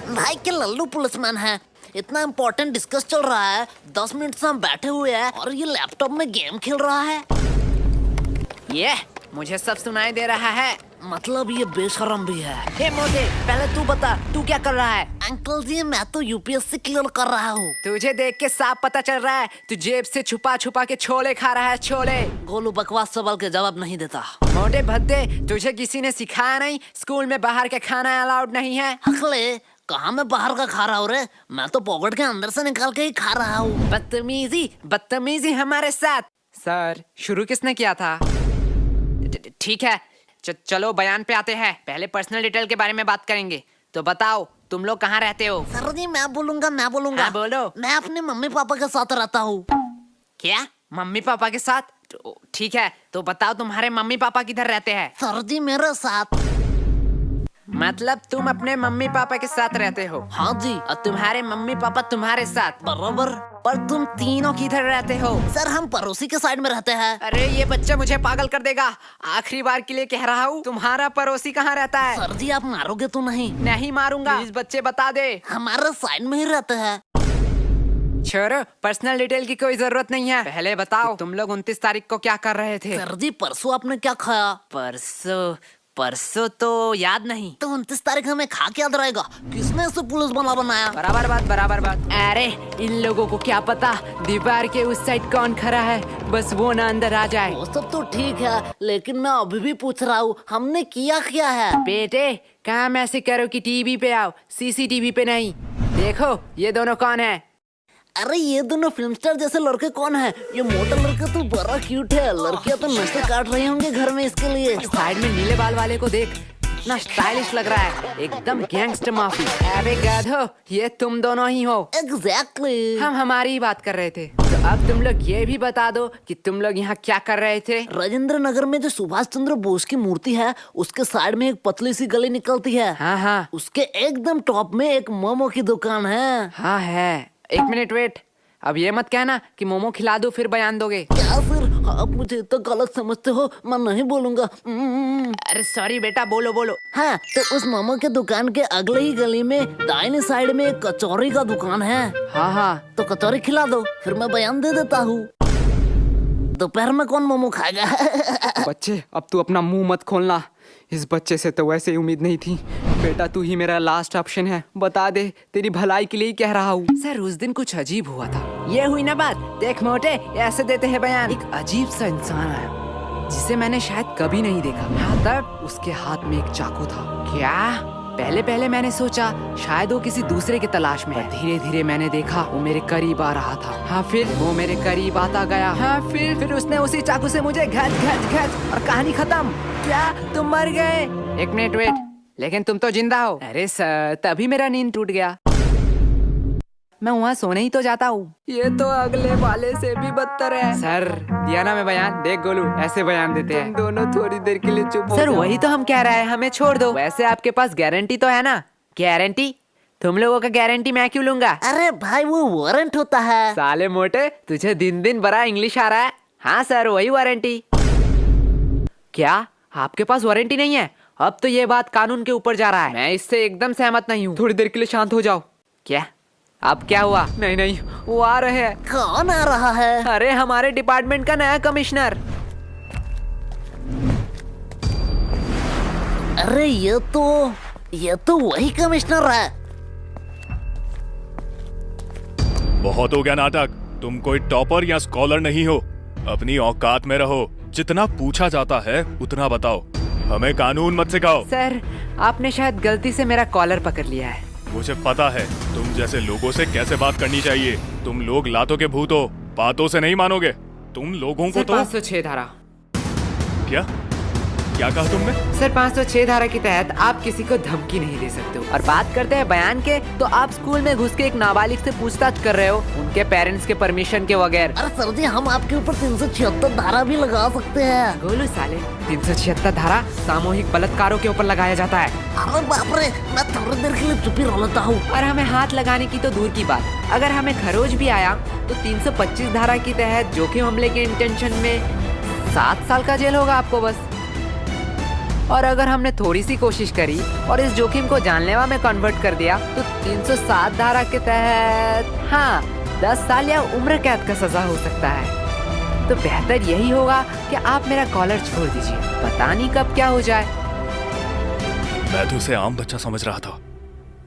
भाई के लल्लू पुलिसमैन है। इतना इम्पोर्टेंट डिस्कस चल रहा है, 10 मिनट से हम बैठे हुए हैं और ये लैपटॉप में गेम खेल रहा है। ये मुझे सब सुनाई दे रहा है। मतलब ये बेशरम भी है। हे मोटे, पहले तू बता, तू क्या कर रहा है? अंकल जी मैं तो यूपीएससी क्लियर कर रहा हूँ। तुझे देख के साफ पता चल रहा है तू जेब से छुपा छुपा के छोले खा रहा है, छोले। गोलू बकवास सवाल के जवाब नहीं देता। मोटे भद्दे, तुझे किसी ने सिखाया नहीं स्कूल में बाहर के खाना अलाउड नहीं है? अगले कहाँ मैं बाहर का खा रहा हूँ रे, मैं तो पॉकेट के अंदर से निकाल के ही खा रहा हूँ। बदतमीजी बदतमीजी हमारे साथ। सर शुरू किसने किया था? ठीक है, चलो बयान पे आते हैं। पहले पर्सनल डिटेल के बारे में बात करेंगे। तो बताओ तुम लोग कहाँ रहते हो? सर जी मैं बोलूंगा। हाँ, बोलो। मैं अपने मम्मी पापा के साथ रहता हूँ। क्या मम्मी पापा के साथ? ठीक है, तो बताओ तुम्हारे मम्मी पापा किधर रहते हैं? सर जी मेरे साथ। मतलब तुम अपने मम्मी पापा के साथ रहते हो? हाँ जी। और तुम्हारे मम्मी पापा तुम्हारे साथ? बराबर। पर तुम तीनों किधर रहते हो? सर हम पड़ोसी के साइड में रहते हैं। अरे ये बच्चा मुझे पागल कर देगा। आखिरी बार के लिए कह रहा हूँ, तुम्हारा पड़ोसी कहाँ रहता है? सर जी आप मारोगे तो नहीं? नहीं मारूंगा। प्लीज बच्चे बता दे। हमारे साइड में ही रहते हैं। छोड़ो, पर्सनल डिटेल की कोई जरूरत नहीं है। पहले बताओ तुम लोग 29 तारीख को क्या कर रहे थे? सर जी परसों आपने क्या खाया? परसों तो याद नहीं। तो 29 तारीख हमें खा के याद रहेगा। किसने इसे पुलिस बना बनाया? बराबर बात। अरे इन लोगों को क्या पता दीवार के उस साइड कौन खड़ा है, बस वो ना अंदर आ जाए। वो सब तो ठीक है, लेकिन मैं अभी भी पूछ रहा हूँ हमने किया क्या है? बेटे काम ऐसे करो कि टीवी पे आओ, सीसीटीवी पे नहीं। देखो ये दोनों कौन है? अरे ये दोनों फिल्म स्टार जैसे लड़के कौन है? ये मोटा लड़का तो बड़ा क्यूट है। लड़कियां तो नशे काट रही होंगे घर में इसके लिए। साइड में नीले बाल वाले को देख, इतना स्टाइलिश लग रहा है, एकदम गैंगस्टर माफी। अबे गधो, ये तुम दोनों ही हो। एग्जैक्टली। हम हमारी ही बात कर रहे थे। तो अब तुम लोग ये भी बता दो कि तुम लोग यहाँ क्या कर रहे थे? राजेंद्र नगर में जो सुभाष चंद्र बोस की मूर्ति है उसके साइड में एक पतली सी गली निकलती है। हाँ, उसके एकदम टॉप में एक मोमो की दुकान है। हाँ है। एक मिनट वेट, अब ये मत कहना कि मोमो खिला दो फिर बयान दोगे। क्या फिर आप मुझे तो गलत समझते हो? मैं नहीं बोलूंगा। अरे सॉरी बेटा, बोलो। हाँ तो उस मोमो के दुकान के अगले ही गली में दाहिने साइड में एक कचौरी का दुकान है। हाँ। तो कचौरी खिला दो फिर मैं बयान दे देता हूँ। दोपहर में कौन मोमो खाएगा? बच्चे अब तू अपना मुंह मत खोलना। इस बच्चे से तो वैसे ही उम्मीद नहीं थी। बेटा तू ही मेरा लास्ट ऑप्शन है, बता दे, तेरी भलाई के लिए ही कह रहा हूँ। सर उस दिन कुछ अजीब हुआ था। ये हुई ना बात। देख मोटे, ऐसे देते हैं बयान। एक अजीब सा इंसान आया जिसे मैंने शायद कभी नहीं देखा। हाँ तब उसके हाथ में एक चाकू था। क्या? पहले मैंने सोचा शायद वो किसी दूसरे की तलाश में है। धीरे धीरे मैंने देखा वो मेरे करीब आ रहा था। हाँ फिर वो मेरे करीब आता गया। हाँ फिर उसने उसी चाकू से मुझे घच और कहानी खत्म। क्या तुम मर गए? एक मिनट वेट, लेकिन तुम तो जिंदा हो। अरे सर तभी मेरा नींद टूट गया। मैं वहाँ सोने ही तो जाता हूँ। ये तो अगले वाले से भी बदतर है। सर दिया ना मैं बयान। देख गोलू, ऐसे बयान देते हैं। तुम दोनों थोड़ी देर के लिए चुप हो सर जाओ। वही तो हम कह रहे हैं, हमें छोड़ दो। वैसे आपके पास गारंटी तो है ना? गारंटी? तुम लोगों का गारंटी मैं क्यों लूंगा? अरे भाई वो वारंट होता है। साले मोटे, तुझे दिन दिन बड़ा इंग्लिश आ रहा है। हाँ सर वही वारंटी। क्या आपके पास वारंटी नहीं है? अब तो ये बात कानून के ऊपर जा रहा है। मैं इससे एकदम सहमत नहीं हूँ। थोड़ी देर के लिए शांत हो जाओ। क्या? अब क्या हुआ? नहीं वो आ रहे हैं। कौन आ रहा है? अरे हमारे डिपार्टमेंट का नया कमिश्नर। अरे ये तो वही कमिश्नर है। बहुत हो गया नाटक। तुम कोई टॉपर या स्कॉलर नहीं हो, अपनी औकात में रहो। जितना पूछा जाता है उतना बताओ, हमें कानून मत सिखाओ। सर आपने शायद गलती से मेरा कॉलर पकड़ लिया है। मुझे पता है तुम जैसे लोगों से कैसे बात करनी चाहिए। तुम लोग लातों के भूत हो, बातों से नहीं मानोगे। तुम लोगों को सर तो 506 धारा। क्या कहा तुमने? सर 506 धारा के तहत आप किसी को धमकी नहीं दे सकते हो। और बात करते हैं बयान के, तो आप स्कूल में घुस के एक नाबालिग से पूछताछ कर रहे हो, उनके पेरेंट्स के परमिशन के बगैर। अरे सर जी हम आपके ऊपर 376 धारा भी लगा सकते हैं। गोलू साले, 376 धारा सामूहिक बलात्कारों के ऊपर लगाया जाता है। अरे बाप रे, मैं थोड़ी देर के लिए चुप ही रह लेता हूँ। और हमें हाथ लगाने की तो दूर की बात, अगर हमें खरोच भी आया तो 325 धारा के तहत जोखिम हमले के इंटेंशन में 7 साल का जेल होगा आपको बस। और अगर हमने थोड़ी सी कोशिश करी और इस जोखिम को जानलेवा में कन्वर्ट कर दिया तो 307 धारा के तहत हाँ 10 साल या उम्र कैद का सजा हो सकता है। तो बेहतर यही होगा कि आप मेरा कॉलर छोड़ दीजिए, पता नहीं कब क्या हो जाए। मैं तो उसे आम बच्चा समझ रहा था,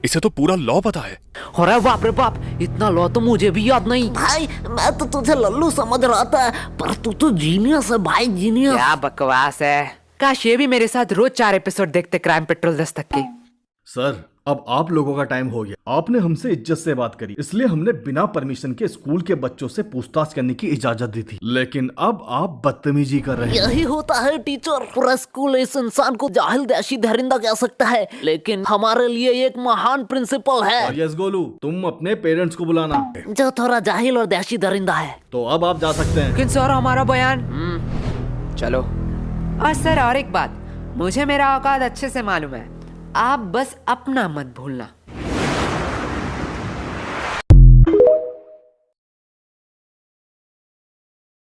इसे तो पूरा लॉ पता है। अरे बाप रे बाप, इतना लॉ तो मुझे भी याद नहीं। भाई मैं तो तुझे लल्लू समझ रहा था, पर तू तो जीनियस है भाई, जीनियस। क्या बकवास है, काश ये भी मेरे साथ रोज 4 एपिसोड देखते क्राइम पेट्रोल दस्तक के। सर अब आप लोगों का टाइम हो गया। आपने हमसे इज्जत से बात करी, इसलिए हमने बिना परमिशन के स्कूल के बच्चों से पूछताछ करने की इजाजत दी थी, लेकिन अब आप बदतमीजी कर रहे हैं। यही होता है टीचर, पूरा स्कूल इस इंसान को जाहिल देशी दरिंदा कह सकता है, लेकिन हमारे लिए एक महान प्रिंसिपल है। और यस गोलू, तुम अपने पेरेंट्स को बुलाना, जो थोड़ा जाहिल और देशी दरिंदा है। तो अब आप जा सकते हैं। लेकिन सर हमारा बयान चलो। और सर और एक बात, मुझे मेरा औकात अच्छे से मालूम है, आप बस अपना मत भूलना।